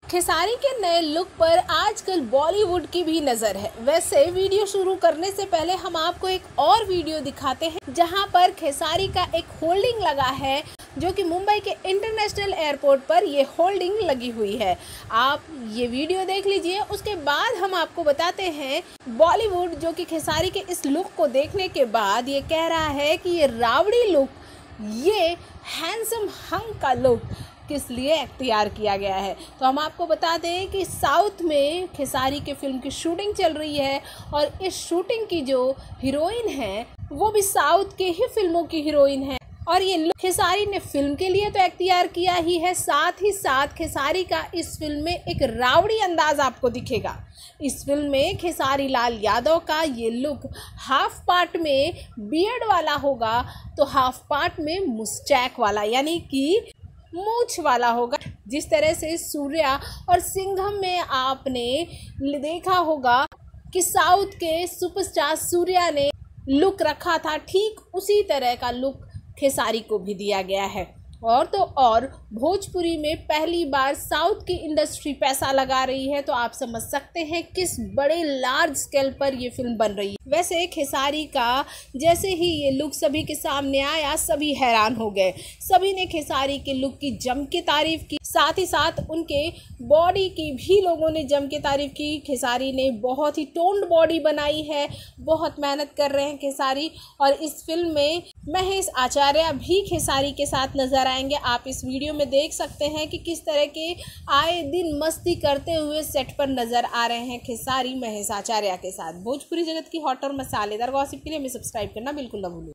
खेसारी के नए लुक पर आजकल बॉलीवुड की भी नज़र है। वैसे वीडियो शुरू करने से पहले हम आपको एक और वीडियो दिखाते हैं जहां पर खेसारी का एक होल्डिंग लगा है, जो कि मुंबई के इंटरनेशनल एयरपोर्ट पर ये होल्डिंग लगी हुई है। आप ये वीडियो देख लीजिए, उसके बाद हम आपको बताते हैं बॉलीवुड जो कि खेसारी के इस लुक को देखने के बाद ये कह रहा है कि ये रावड़ी लुक, ये हैंडसम हंग का लुक किस लिए अख्तियार किया गया है। तो हम आपको बता दें कि साउथ में खेसारी के फिल्म की शूटिंग चल रही है और इस शूटिंग की जो हीरोइन है वो भी साउथ के ही फिल्मों की हीरोइन है। और ये लुक खेसारी ने फिल्म के लिए तो अख्तियार किया ही है, साथ ही साथ खेसारी का इस फिल्म में एक रावड़ी अंदाज आपको दिखेगा। इस फिल्म में खेसारी लाल यादव का ये लुक हाफ पार्ट में बियर्ड वाला होगा तो हाफ पार्ट में मुस्टैक वाला यानी कि मूछ वाला होगा। जिस तरह से सूर्या और सिंघम में आपने देखा होगा कि साउथ के सुपरस्टार सूर्या ने लुक रखा था, ठीक उसी तरह का लुक खेसारी को भी दिया गया है। और तो और भोजपुरी में पहली बार साउथ की इंडस्ट्री पैसा लगा रही है, तो आप समझ सकते हैं किस बड़े लार्ज स्केल पर ये फिल्म बन रही है। वैसे खेसारी का जैसे ही ये लुक सभी के सामने आया, सभी हैरान हो गए। सभी ने खेसारी के लुक की जम के तारीफ की, साथ ही साथ उनके बॉडी की भी लोगों ने जम के तारीफ की। खेसारी ने बहुत ही टोन्ड बॉडी बनाई है, बहुत मेहनत कर रहे हैं खेसारी। और इस फिल्म में महेश आचार्य भी खेसारी के साथ नजर आएंगे। आप इस वीडियो में देख सकते हैं कि किस तरह के आए दिन मस्ती करते हुए सेट पर नजर आ रहे हैं खेसारी महेश आचार्य के साथ। भोजपुरी जगत की हॉट और मसालेदार गॉसिप के लिए हमें सब्सक्राइब करना बिल्कुल ना भूलें।